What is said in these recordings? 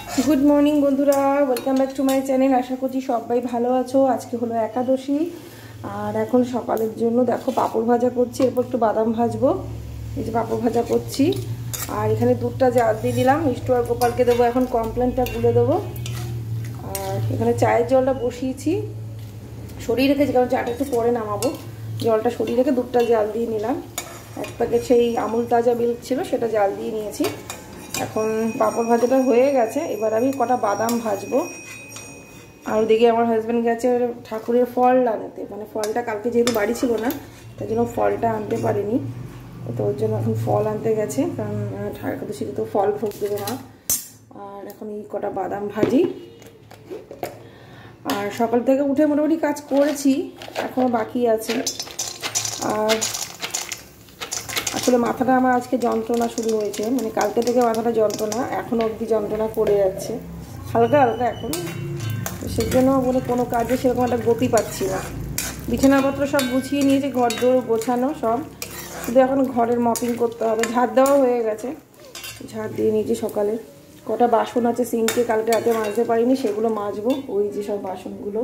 Good morning बंधुरा welcome back to my channel. आशा करছি সবাই ভালো আছো। আজকে হলো একাদশী আর এখন সকালের জন্য দেখো পাপড় ভাজা করছি, এরপর একটু বাদাম ভাজবো। এই যে পাপড় ভাজা করছি আর এখানে দুধটা জাল দিয়ে দিলাম। মিষ্টু আর গোপালকে দেবো, এখন কমপ্লেনটা গুলে দেবো। আর এখানে চায়ের জলটা বসিয়েছি, সরিয়ে রেখেছি কারণ চাটা একটু পরে নামাবো। জলটা সরিয়ে রেখে দুধটা জাল দিয়ে নিলাম। এক প্যাকেট সেই আমুল তাজা মিল্ক ছিল, সেটা জাল দিয়ে নিয়েছি। এখন পাপড় ভাজাটা হয়ে গেছে, এবার আমি কটা বাদাম ভাজবো। আর ওদিকে আমার হাজব্যান্ড গেছে ঠাকুরের ফল আনতে, মানে ফলটা কালকে যেহেতু বাড়ি ছিল না তাই জন্য ফলটা আনতে পারিনি, তো ওর জন্য এখন ফল আনতে গেছে, কারণ একাদশীতে তো ফল ভোগ দেবে না। আর এখন এই কটা বাদাম ভাজি। আর সকাল থেকে উঠে মোটামুটি কাজ করেছি, এখনও বাকি আছে। আর আসলে মাথাটা আমার আজকে যন্ত্রণা শুরু হয়েছে, মানে কালকে থেকে মাথাটা যন্ত্রণা, এখনও অবধি যন্ত্রণা করে যাচ্ছে হালকা হালকা এখন। তো সেই জন্য বলে কোনো কাজে সেরকম একটা গতি পাচ্ছি না। বিছানাপত্র সব গুছিয়ে নিয়েছে, ঘর দৌড় গোছানো সব, শুধু এখন ঘরের মপিং করতে হবে। ঝাড় দেওয়া হয়ে গেছে, ঝাড় দিয়ে নিয়েছি সকালে। কটা বাসন আছে সিঙ্কে, কালকে রাতে মাজতে পারিনি, সেগুলো মাজবো। ওই যে সব বাসনগুলো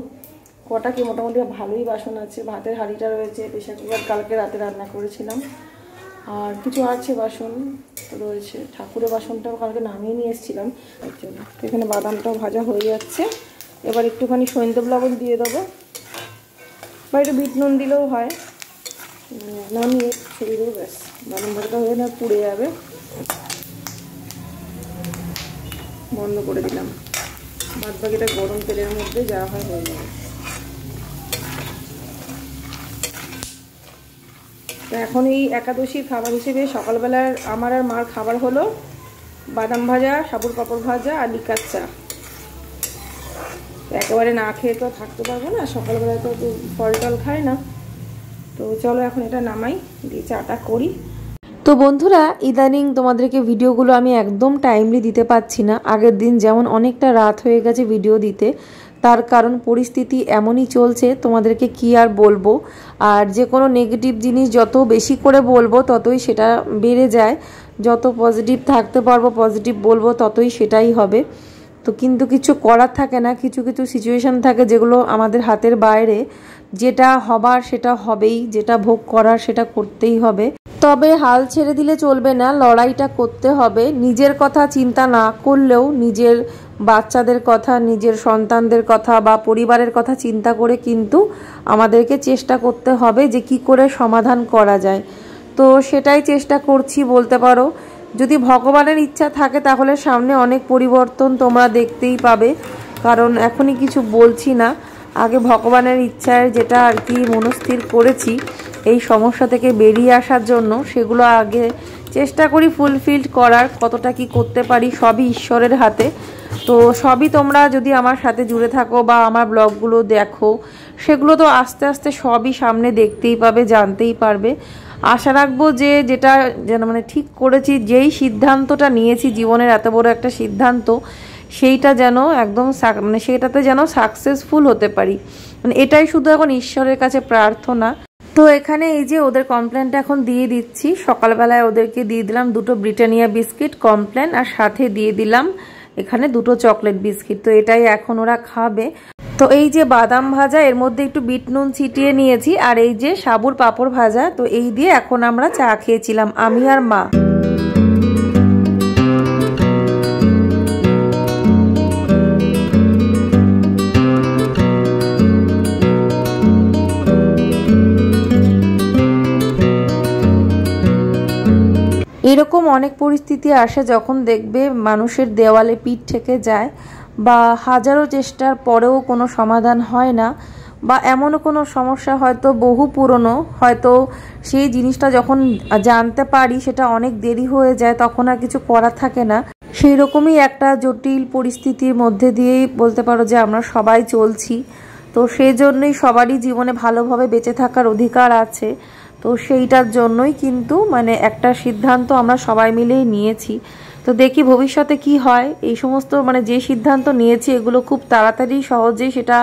কটা কি মোটামুটি ভালোই বাসন আছে। ভাতের হাঁড়িটা রয়েছে, প্রেশার কুকার কালকে রাতে রান্না করেছিলাম। আর কিছু আছে বাসন রয়েছে, ঠাকুরের বাসনটাও কালকে নামিয়ে নিয়ে এসেছিলাম এর জন্য। তো এখানে বাদামটাও ভাজা হয়ে যাচ্ছে, এবার একটুখানি সৈন্দব লবণ দিয়ে দেবো, বা একটু বিট নুন দিলেও হয়। নামিয়ে ছেড়ে দেবো, ব্যাস বাদাম ভাজাটা হয়ে না পুড়ে যাবে। বন্ধ করে দিলাম, বাদ বাকিটা গরম তেলের মধ্যে যা হয় হয়ে যাবে। তো এখন এই একাদশীর খাবার হিসেবে সকালবেলার আমার আর মার খাবার হলো বাদাম ভাজা, সাবুর পাপড় ভাজা আর লিকার চা। একেবারে না খেয়ে তো থাকতে পারবো না, সকালবেলায় তো ফল টল খায় না। তো চলো এখন এটা নামাই, দিয়ে চাটা করি। তো বন্ধুরা, ইদানিং তোমাদেরকে ভিডিওগুলো আমি একদম টাইমলি দিতে পারছি না। আগের দিন যেমন অনেকটা রাত হয়ে গেছে ভিডিও দিতে, তার কারণ পরিস্থিতি এমনই চলছে, তোমাদেরকে কি আর বলবো। আর যে কোনো নেগেটিভ জিনিস যত বেশি করে বলবো ততই সেটা বেড়ে যায়, যত পজিটিভ থাকতে পারবো পজিটিভ বলবো ততই সেটাই হবে। তো কিন্তু কিছু করার থাকে না, কিছু কিছু সিচুয়েশান থাকে যেগুলো আমাদের হাতের বাইরে। যেটা হবার সেটা হবেই, যেটা ভোগ করার সেটা করতেই হবে। তবে হাল ছেড়ে দিলে চলবে না, লড়াইটা করতে হবে। নিজের কথা চিন্তা না করলেও নিজের বাচ্চাদের কথা, নিজের সন্তানদের কথা বা পরিবারের কথা চিন্তা করে কিন্তু আমাদেরকে চেষ্টা করতে হবে যে কি করে সমাধান করা যায়। তো সেটাই চেষ্টা করছি বলতে পারো। যদি ভগবানের ইচ্ছা থাকে তাহলে সামনে অনেক পরিবর্তন তোমরা দেখতেই পাবে, কারণ এখনই কিছু বলছি না। আগে ভগবানের ইচ্ছায় যেটা আর কি মনস্থির করেছি এই সমস্যা থেকে বেরিয়ে আসার জন্য, সেগুলো আগে চেষ্টা করি ফুলফিল করার। কতটা কি করতে পারি সবই ঈশ্বরের হাতে। তো সবই তোমরা যদি আমার সাথে জুড়ে থাকো বা আমার ব্লগগুলো দেখো, সেগুলো তো আস্তে আস্তে সবই সামনে দেখতেই পাবে, জানতেই পারবে। আশা রাখবো যে যেটা যেন মানে ঠিক করেছি, যেই সিদ্ধান্তটা নিয়েছি জীবনের এত বড় একটা সিদ্ধান্ত, সেইটা যেন একদম মানে সেটাতে যেন সাকসেসফুল হতে পারি, মানে এটাই শুধু এখন ঈশ্বরের কাছে প্রার্থনা। তো এখানে এই যে ওদের কমপ্লেনটা এখন দিয়ে দিচ্ছি। সকালবেলায় ওদেরকে দিয়ে দিলাম দুটো ব্রিটানিয়া বিস্কিট কমপ্লেন, আর সাথে দিয়ে দিলাম এখানে দুটো চকলেট বিস্কিট। তো এটাই এখন ওরা খাবে। তো এই যে বাদাম ভাজা, এর মধ্যে একটু বিট নুন ছিটিয়ে নিয়েছি, আর এই যে সাবুর পাপড় ভাজা, তো এই দিয়ে এখন আমরা চা খেয়েছিলাম আমি আর মা। এরকম অনেক পরিস্থিতি আসে যখন দেখবে মানুষের দেওয়ালে পিঠ ঠেকে যায়, বা হাজারো চেষ্টার পরেও কোনো সমাধান হয় না, বা এমনও কোনো সমস্যা হয়তো বহু পুরনো, হয়তো সেই জিনিসটা যখন জানতে পারি সেটা অনেক দেরি হয়ে যায়, তখন আর কিছু করার থাকে না। সেই রকমই একটা জটিল পরিস্থিতির মধ্যে দিয়েই বলতে পারো যে আমরা সবাই চলছি। তো সেই জন্যই সবারই জীবনে ভালোভাবে বেঁচে থাকার অধিকার আছে। তো সেইটার জন্যই কিন্তু মানে একটা সিদ্ধান্ত আমরা সবাই মিলেই নিয়েছি। তো দেখি ভবিষ্যতে কি হয়। এই সমস্ত মানে যে সিদ্ধান্ত নিয়েছি এগুলো খুব তাড়াতাড়ি সহজেই সেটা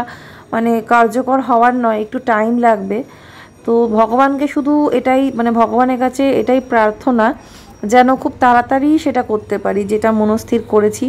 মানে কার্যকর হওয়ার নয়, একটু টাইম লাগবে। তো ভগবানকে শুধু এটাই মানে ভগবানের কাছে এটাই প্রার্থনা যেন খুব তাড়াতাড়ি সেটা করতে পারি যেটা মনস্থির করেছি।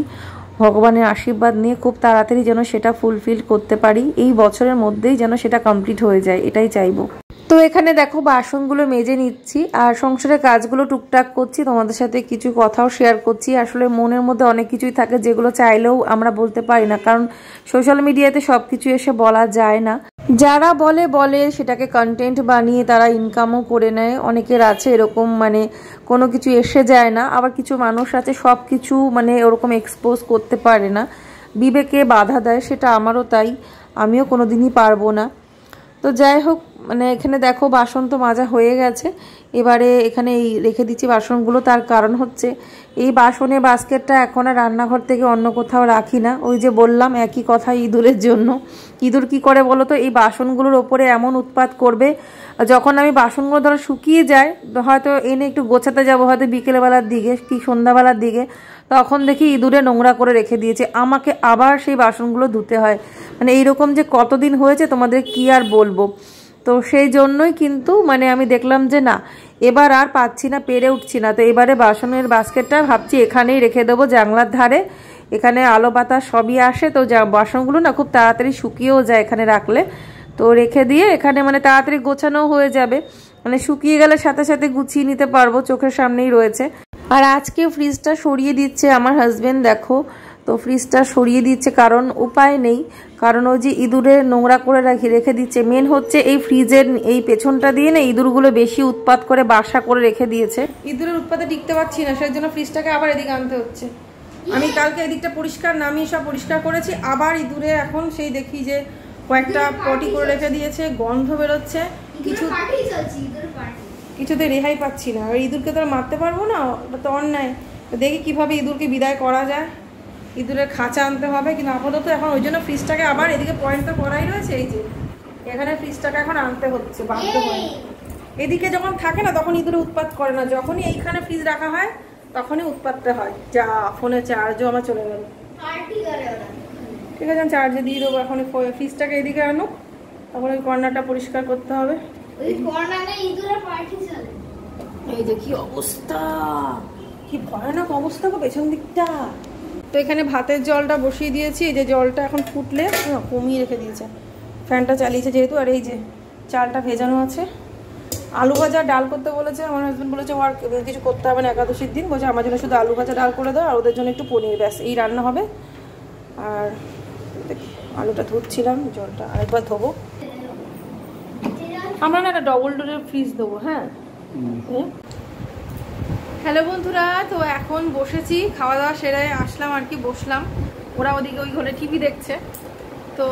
ভগবানের আশীর্বাদ নিয়ে খুব তাড়াতাড়ি যেন সেটা ফুলফিল করতে পারি, এই বছরের মধ্যেই যেন সেটা কমপ্লিট হয়ে যায়, এটাই চাইবো। তো এখানে দেখো বাসনগুলো মেজে নিচ্ছি আর সংসারের কাজগুলো টুকটাক করছি, তোমাদের সাথে কিছু কথাও শেয়ার করছি। আসলে মনের মধ্যে অনেক কিছুই থাকে যেগুলো চাইলেও আমরা বলতে পারি না, কারণ সোশ্যাল মিডিয়াতে সব কিছু এসে বলা যায় না। যারা বলে সেটাকে কন্টেন্ট বানিয়ে তারা ইনকামও করে নেয়। অনেকের আছে এরকম, মানে কোনো কিছু এসে যায় না। আবার কিছু মানুষ আছে সব কিছু মানে ওরকম এক্সপোজ করতে পারে না, বিবেকে বাধা দেয়। সেটা আমারও তাই, আমিও কোনোদিনই পারবো না। তো যাই হোক, মানে এখানে দেখো বাসন তো মাজা হয়ে গেছে, এবারে এখানে এই রেখে দিচ্ছি বাসনগুলো। তার কারণ হচ্ছে এই বাসনের বাস্কেটটা এখন আর রান্নাঘর থেকে অন্য কোথাও রাখি না। ওই যে বললাম একই কথা, ইঁদুরের জন্য। ইঁদুর কি করে বলো তো, এই বাসনগুলোর ওপরে এমন উৎপাত করবে, যখন আমি বাসনগুলো ধরো শুকিয়ে যায়, হয়তো এনে একটু গোছাতে যাবো, হয়তো বিকেলবেলার দিকে কি সন্ধ্যাবেলার দিকে, তখন দেখি ইঁদুরে নোংরা করে রেখে দিয়েছে, আমাকে আবার সেই বাসনগুলো ধুতে হয়। মানে এইরকম যে কতদিন হয়েছে তোমাদের কি আর বলবো। তো সেই জন্যই কিন্তু মানে আমি দেখলাম যে না, এবার আর পাচ্ছি না, পেরে উঠছি না। তো এবারে বাসনের বাস্কেটটা ভাবছি এখানেই রেখে দেবো, জানলার ধারে। এখানে আলো বাতাস সবই আসে, তো বাসনগুলো না খুব তাড়াতাড়ি শুকিয়েও যায় এখানে রাখলে। তো রেখে দিয়ে এখানে মানে তাড়াতাড়ি গোছানো হয়ে যাবে, মানে শুকিয়ে গেলে সাথে সাথে গুছিয়ে নিতে পারবো, চোখের সামনেই রয়েছে। আর আজকে ফ্রিজটা সরিয়ে দিচ্ছে আমার হাজবেন্ড, দেখো। তো ফ্রিজটা সরিয়ে দিচ্ছে কারণ উপায় নেই, কারণ ওই যে ইঁদুরে নোংরা করে রেখে দিচ্ছে। মেন হচ্ছে এই ফ্রিজের এই পেছনটা দিয়ে না ইঁদুরগুলো বেশি উৎপাত করে বাসা করে রেখে দিয়েছে। ইঁদুরের উৎপাতে টিকতে পারছি না, সেই জন্য ফ্রিজটাকে আবার এদিকে আনতে হচ্ছে। আমি কালকে এদিকটা পরিষ্কার নামিয়ে সব পরিষ্কার করেছি, আবার ইঁদুরে এখন সেই দেখি যে কয়েকটা পটি করে রেখে দিয়েছে, গন্ধ বেরোচ্ছে, কিছুতে রেহাই পাচ্ছি না। আর ইঁদুরকে তো আর মারতে পারবো না, ওটা তো অন্যায়। দেখি কিভাবে ইঁদুরকে বিদায় করা যায়, ইঁদুরের খাঁচা আনতে হবে। কিন্তু আপাতত এখন ওই জন্য ফ্রিজটাকে আবার এদিকে পয়েন্ট তো করাই রয়েছে, এই যে এখানে ফ্রিজটাকে এখন আনতে হচ্ছে বাধ্য হয়ে। এদিকে যখন থাকে না তখন ইঁদুরে উৎপাত করে না, যখনই এইখানে ফ্রিজ রাখা হয় তখনই উৎপাতটা হয়। যা ফোনে চার্জও আমার চলে গেল, ঠিক আছে আমি চার্জে দিয়ে দেবো। এখন ফ্রিজটাকে এদিকে আনো, তখন ওই কর্নারটা পরিষ্কার করতে হবে। এই যে কি অবস্থা, কি ভয়ানক অবস্থা গো পেছন দিকটা। তো এখানে ভাতের জলটা বসিয়ে দিয়েছি, এই যে জলটা এখন ফুটলে কমিয়ে রেখে দিয়েছে, ফ্যানটা চালিয়েছে যেহেতু। আর এই যে চালটা ভেজানো আছে, আলু ভাজা ডাল করতে বলেছে আমার হাজব্যান্ড, বলেছে আর কিছু করতে হবে না একাদশীর দিন, বলছে আমার জন্য শুধু আলু ভাজা ডাল করে দাও আর ওদের জন্য একটু পনির, ব্যাস এই রান্না হবে। আর আলুটা ধুচ্ছিলাম, জলটা আরেকবার ধোবো। আমরা না একটা ডবল ডোরের ফ্রিজ দেবো। হ্যাঁ হ্যালো বন্ধুরা, তো এখন বসেছি, খাওয়া দাওয়া সেরে আসলাম আর কি, বসলাম। ওরা ওদিকে ওই ঘরে টিভি দেখছে। তো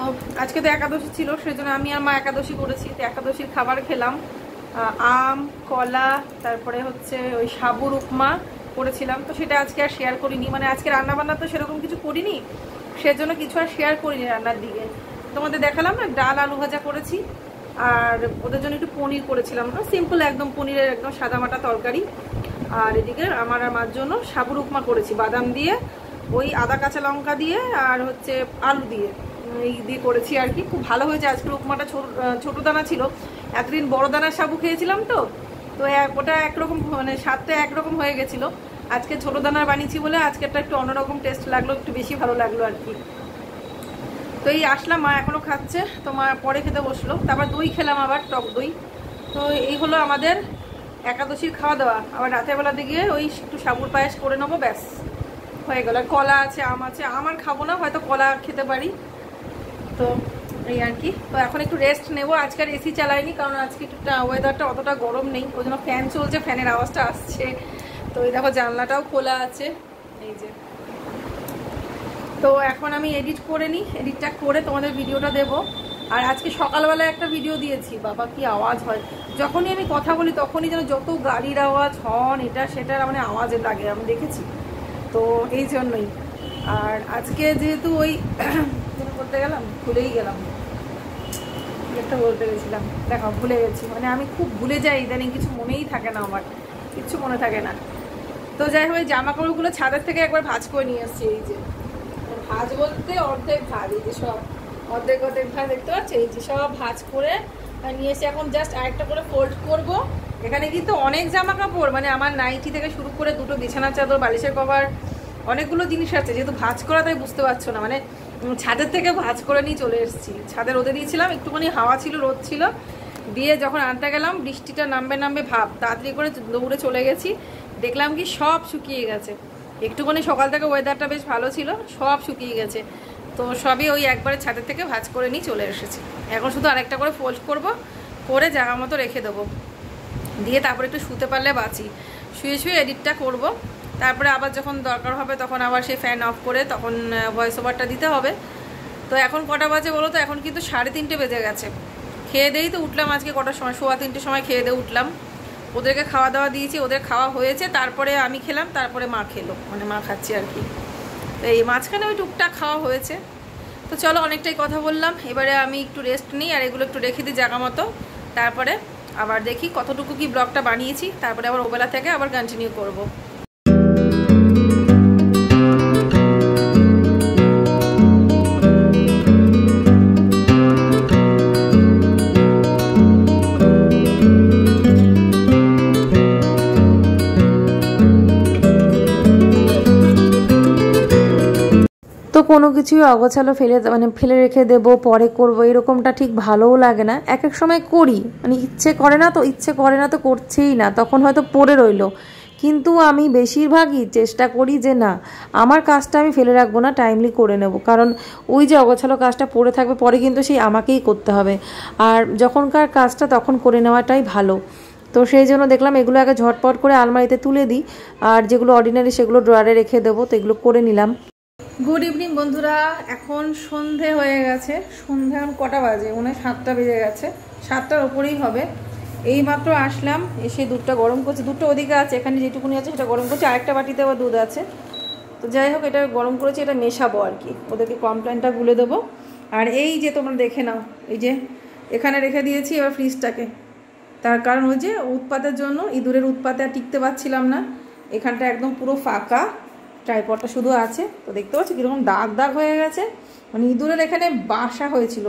আজকে তো একাদশী ছিল, সেজন্য আমি আর মা একাদশী করেছি। তো একাদশীর খাবার খেলাম, আম কলা, তারপরে হচ্ছে ওই সাবুর উপমা করেছিলাম। তো সেটা আজকে আর শেয়ার করিনি, মানে আজকে রান্নাবান্না তো সেরকম কিছু করিনি, সেজন্য কিছু আর শেয়ার করিনি রান্নার দিকে। তোমাদের দেখালাম না, ডাল আলু ভাজা করেছি আর ওদের জন্য একটু পনির করেছিলাম, সিম্পল একদম পনিরের একদম সাদামাটা তরকারি। আর এদিকে আমার আর মার জন্য সাবুর উপমা করেছি, বাদাম দিয়ে, ওই আদা কাঁচা লঙ্কা দিয়ে আর হচ্ছে আলু দিয়ে, এই দিয়ে করেছি আর কি। খুব ভালো হয়েছে আজকের উপমাটা। ছোটো দানা ছিল, এতদিন বড় দানার সাবু খেয়েছিলাম, তো তো ওটা একরকম মানে স্বাদটা একরকম হয়ে গেছিলো। আজকে ছোটো দানার বানিয়েছি বলে আজকেরটা একটু অন্যরকম টেস্ট লাগলো, একটু বেশি ভালো লাগলো আর কি। তো এই আসলাম, মা এখনও খাচ্ছে, তো মা পরে খেতে বসলো। তারপর দই খেলাম, আবার টক দই। তো এই হলো আমাদের একাদশীর খাওয়া দাওয়া। আবার রাতের বেলা দিকে ওই একটু সাবুর পায়েস করে নেবো, ব্যাস হয়ে গেল। কলা আছে, আম আছে, আমার খাবো না, হয়তো কলা খেতে পারি। তো এই আর কি। তো এখন একটু রেস্ট নেবো, আজকে আর এসি চালাইনি, কারণ আজকে একটু ওয়েদারটা অতটা গরম নেই, ওই জন্য ফ্যান চলছে, ফ্যানের আওয়াজটা আসছে। তো এই দেখো জানলাটাও খোলা আছে, এই যে। তো এখন আমি এডিট করে নিই, এডিটটা করে তোমাদের ভিডিওটা দেবো। আর আজকে সকালবেলায় একটা ভিডিও দিয়েছি, বাবা কি আওয়াজ হয়, যখনই আমি কথা বলি তখনই যেন যত গাড়ির আওয়াজ, হর্ন, এটা সেটার মানে আওয়াজে লাগে, আমি দেখেছি। তো এই জন্যই। আর আজকে যেহেতু ওই বলতে গেলাম, ভুলেই গেলাম, একটা বলতে গেছিলাম, দেখো ভুলে গেছি। মানে আমি খুব ভুলে যাই ইদানিং, কিছু মনেই থাকে না, আমার কিচ্ছু মনে থাকে না। তো যাই হোক, জামা কাপড়গুলো ছাদের থেকে একবার ভাঁজ করে নিয়ে আসছি, এই যে ভাঁজ বলতে অর্ধেক ভাঁজ, এই যে সব অর্ধেক ভাঁজ দেখতে পাচ্ছি, এই যে সব ভাঁজ করে নিয়ে এসে এখন জাস্ট আরেকটা করে ফোল্ড করব। এখানে কিন্তু অনেক জামা কাপড়, মানে আমার নাইটি থেকে শুরু করে দুটো বিছানার চাদর, বালিশের কভার, অনেকগুলো জিনিস আছে, যেহেতু ভাঁজ করা তাই বুঝতে পারছো না, মানে ছাদের থেকে ভাঁজ করে নিয়ে চলে এসেছি। ছাদে রোদে দিয়েছিলাম, একটুখানি হাওয়া ছিল, রোদ ছিল, দিয়ে যখন আনতে গেলাম বৃষ্টিটা নামবে ভাব, তাড়াতাড়ি করে দৌড়ে চলে গেছি, দেখলাম কি সব শুকিয়ে গেছে। একটুখানি সকাল থেকে ওয়েদারটা বেশ ভালো ছিল, সব শুকিয়ে গেছে। তো সবই ওই একবারে ছাদের থেকে ভাঁজ করে নিয়ে চলে এসেছি। এখন শুধু আরেকটা করে ফোল্ড করব, করে জায়গা মতো রেখে দেবো, দিয়ে তারপরে একটু শুতে পারলে বাঁচি, শুয়ে শুয়ে এডিটটা করব। তারপরে আবার যখন দরকার হবে তখন আবার সেই ফ্যান অফ করে তখন ভয়েস ওভারটা দিতে হবে। তো এখন কটা বাজে বলো তো? এখন কিন্তু 3:30 বেজে গেছে। খেয়ে দিয়েই তো উঠলাম আজকে, কটার সময়, 3:15 সময় খেয়ে দিয়ে উঠলাম। ওদেরকে খাওয়া দাওয়া দিয়েছি, ওদের খাওয়া হয়েছে, তারপরে আমি খেলাম, তারপরে মা খেলো, মানে মা খাচ্ছি আর কি। তো এই মাঝখানে ওই টুকটাক খাওয়া হয়েছে। তো চলো, অনেকটাই কথা বললাম, এবারে আমি একটু রেস্ট নিই আর এগুলো একটু রেখে দিই জায়গা মতো। তারপরে আবার দেখি কতটুকু কি ব্লগটা বানিয়েছি, তারপরে আবার ওবেলা থেকে আবার কন্টিনিউ করব। তো কোনো কিছুই অগোছালো ফেলে রেখে দেবো, পরে করবো, এরকমটা ঠিক ভালোও লাগে না। এক এক সময় করি, মানে ইচ্ছে করে না তো করছেই না, তখন হয়তো পড়ে রইলো। কিন্তু আমি বেশিরভাগই চেষ্টা করি যে না, আমার কাজটা আমি ফেলে রাখবো না, টাইমলি করে নেব। কারণ ওই যে অগোছালো কাজটা পড়ে থাকবে, পরে কিন্তু সেই আমাকেই করতে হবে। আর যখনকার কাজটা তখন করে নেওয়াটাই ভালো। তো সেই জন্য দেখলাম এগুলো আগে ঝটপট করে আলমারিতে তুলে দিই, আর যেগুলো অর্ডিনারি সেগুলো ড্রয়ারে রেখে দেবো। তো এগুলো করে নিলাম। গুড ইভিনিং বন্ধুরা, এখন সন্ধে হয়ে গেছে। সন্ধে এখন কটা বাজে? 7টা বেজে গেছে, 7টার ওপরেই হবে। এই মাত্র আসলাম, এসে দুধটা গরম করছি। দুধটা ওদিকে আছে, এখানে যেটুকুনি আছে সেটা গরম করছি, আরেকটা বাটিতে আবার দুধ আছে। তো যাই হোক, এটা গরম করেছি, এটা মেশাবো আর কি, ওদেরকে কমপ্লেনটা গুলে দেবো। আর এই যে তোমরা দেখে নাও, এই যে এখানে রেখে দিয়েছি এবার ফ্রিজটাকে। তার কারণ ওই যে উৎপাতের জন্য, ইঁদুরের উৎপাতে আর টিকতে পারছিলাম না। এখানটা একদম পুরো ফাঁকা, ট্রাইপডটা শুধু আছে। তো দেখতে পাচ্ছি কীরকম দাগ দাগ হয়ে গেছে, মানে ইঁদুরের এখানে বাসা হয়েছিল।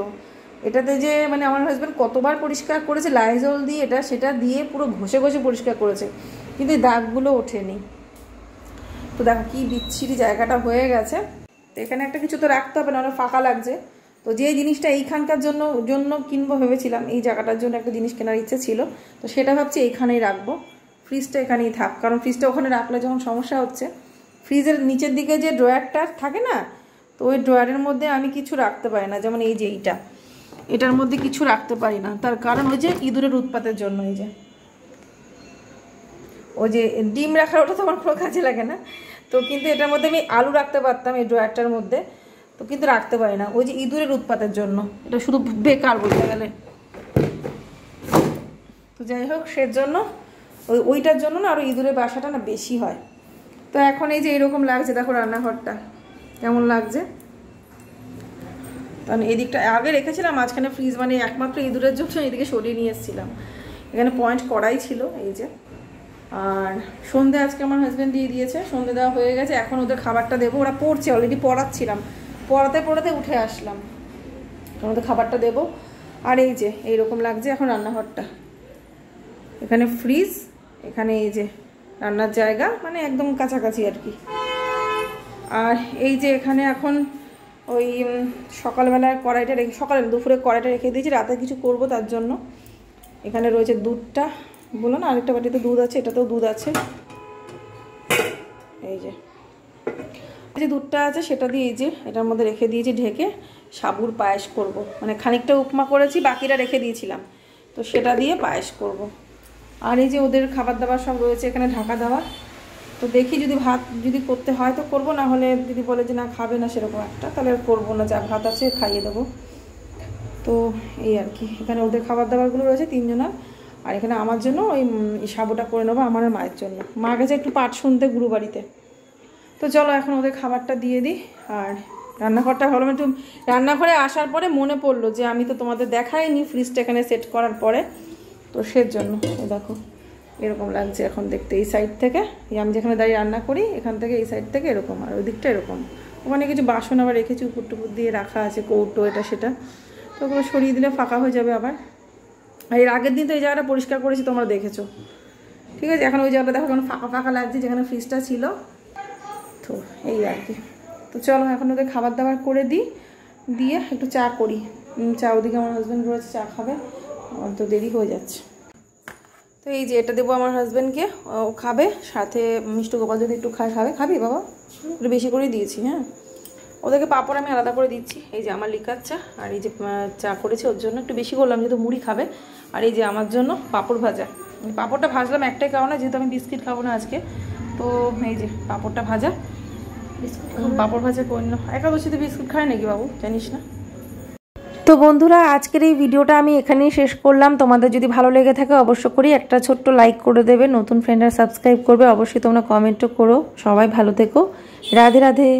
এটাতে যে মানে আমার হাজব্যান্ড কতবার পরিষ্কার করেছে, লাইজল দিয়ে এটা সেটা দিয়ে পুরো ঘষে ঘষে পরিষ্কার করেছে, কিন্তু এই দাগগুলো ওঠেনি। তো দেখো কি বিচ্ছিরি জায়গাটা হয়ে গেছে। তো এখানে একটা কিছু তো রাখতে হবে, না ফাঁকা লাগছে। তো যে জিনিসটা এইখানকার জন্য কিনবো ভেবেছিলাম, এই জায়গাটার জন্য একটা জিনিস কেনার ইচ্ছে ছিল, তো সেটা ভাবছি এইখানেই রাখবো। ফ্রিজটা এখানেই থাক, কারণ ফ্রিজটা ওখানে রাখলে যখন সমস্যা হচ্ছে, ফ্রিজের নিচের দিকে যে ড্রয়ারটা থাকে না, তো ওই ড্রয়ারের মধ্যে আমি কিছু রাখতে পারি না। যেমন এই যে এটার মধ্যে কিছু রাখতে পারি না, তার কারণ ওই যে ইঁদুরের উৎপাতের জন্য। এই যে ওই যে ডিম রাখার, ওটা তো আমার কোনো কাজে লাগে না। তো কিন্তু এটার মধ্যে আমি আলু রাখতে পারতাম এই ড্রয়ারটার মধ্যে, তো কিন্তু রাখতে পারি না, ওই যে ইঁদুরের উৎপাতের জন্য। এটা শুধু বেকার বলতে গেলে। তো যাই হোক, সেজন্য ওইটার জন্য না আরও ইঁদুরের বাসাটা না বেশি হয়। তো এখন এই যে এরকম লাগছে, দেখো রান্নাঘরটা কেমন লাগছে। কারণ এদিকটা আগে রেখেছিলাম মাঝখানে ফ্রিজ, মানে একমাত্র ইঁদুরের জন্য এদিকে সরিয়ে নিয়ে এসেছিলাম। এখানে পয়েন্ট করাই ছিল এই যে। আর সন্ধে আজকে আমার হাজব্যান্ড দিয়ে দিয়েছে, সন্ধে দেওয়া হয়ে গেছে। এখন ওদের খাবারটা দেবো, ওরা পড়ছে, অলরেডি পড়াচ্ছিলাম, পড়াতে উঠে আসলাম, এখন ওদের খাবারটা দেবো। আর এই যে এইরকম লাগছে এখন রান্নাঘরটা। এখানে ফ্রিজ, এখানে এই যে রান্নার জায়গা, মানে একদম কাছাকাছি আর কি। আর এই যে এখানে এখন ওই সকালবেলার কড়াইটা রেখে, দুপুরে কড়াইটা রেখে দিয়েছি, রাতে কিছু করব তার জন্য। এখানে রয়েছে দুধটা, বলো না আরেকটা বাটিতে দুধ আছে, এটাতেও দুধ আছে। এই যে দুধটা আছে সেটা দিয়ে এই যে এটার মধ্যে রেখে দিয়েছি ঢেকে, সাবুর পায়েস করব। মানে খানিকটা উপমা করেছি, বাকিটা রেখে দিয়েছিলাম, তো সেটা দিয়ে পায়েস করব। আর এই যে ওদের খাবার দাবার সব রয়েছে এখানে ঢাকা দেওয়া। তো দেখি যদি ভাত যদি করতে হয় তো করবো, না হলে যদি বলে যে না খাবে না সেরকম একটা, তাহলে আর করবো না, যা ভাত আছে খাইয়ে দেবো। তো এই আর কি, এখানে ওদের খাবার দাবারগুলো রয়েছে 3 জনের। আর এখানে আমার জন্য ওই সাবুটা করে নেবো, আমার আর মায়ের জন্য। মা গেছে একটু পাট শুনতে গুরু বাড়িতে। তো চলো এখন ওদের খাবারটা দিয়ে দিই। আর রান্নাঘরটা ভালো, একটু রান্নাঘরে আসার পরে মনে পড়লো যে আমি তো তোমাদের দেখাইনি ফ্রিজটা এখানে সেট করার পরে, তো সেজন্য দেখো এরকম লাগছে এখন দেখতে। এই সাইড থেকে, আমি যেখানে দাঁড়িয়ে রান্না করি এখান থেকে এই সাইড থেকে এরকম, আর ওই দিকটা এরকম। ওখানে কিছু বাসন আবার রেখেছি উপর টুপুর দিয়ে রাখা আছে, কৌটো এটা সেটা, তো ওগুলো সরিয়ে দিলে ফাঁকা হয়ে যাবে আবার। আর এর আগের দিন তো এই জায়গাটা পরিষ্কার করেছি, তোমরা দেখেছো, ঠিক আছে। এখন ওই জায়গাটা দেখো কেমন ফাঁকা ফাঁকা লাগছে, যেখানে ফ্রিজটা ছিল। তো তো এই আর কি। তো চলো এখন ওদের খাবার দাবার করে দিই, দিয়ে একটু চা করি। চা ওদিকে আমার হাজব্যান্ড রয়েছে, চা খাবে, তো দেরি হয়ে যাচ্ছে। তো এই যে এটা দেবো আমার হাজব্যান্ডকে, ও খাবে, সাথে মিষ্টি গোপাল যদি একটু খাবে। খাবি বাবা? একটু বেশি করেই দিয়েছি। হ্যাঁ, ওদেরকে পাঁপড় আমি আলাদা করে দিচ্ছি। এই যে আমার লিকার চা, আর এই যে চা করেছে ওর জন্য একটু বেশি করলাম, যেহেতু মুড়ি খাবে। আর এই যে আমার জন্য পাঁপড় ভাজা। পাঁপড়টা ভাজলাম একটাই কারণে, যেহেতু আমি বিস্কিট খাবো না আজকে, তো এই যে পাঁপড়টা ভাজা। পাঁপড় ভাজা করে না, একাদশীতে বিস্কুট খায় নাকি বাবু, জানিস না? তো বন্ধুরা, আজকের এই ভিডিওটা আমি এখানেই শেষ করলাম। তোমাদের যদি ভালো লেগে থাকে অবশ্যই করে একটা ছোট্ট লাইক করে দেবে, নতুন ফ্রেন্ডরা সাবস্ক্রাইব করবে, অবশ্যই তোমরা কমেন্টও করো। সবাই ভালো থেকো, রাধে রাধে।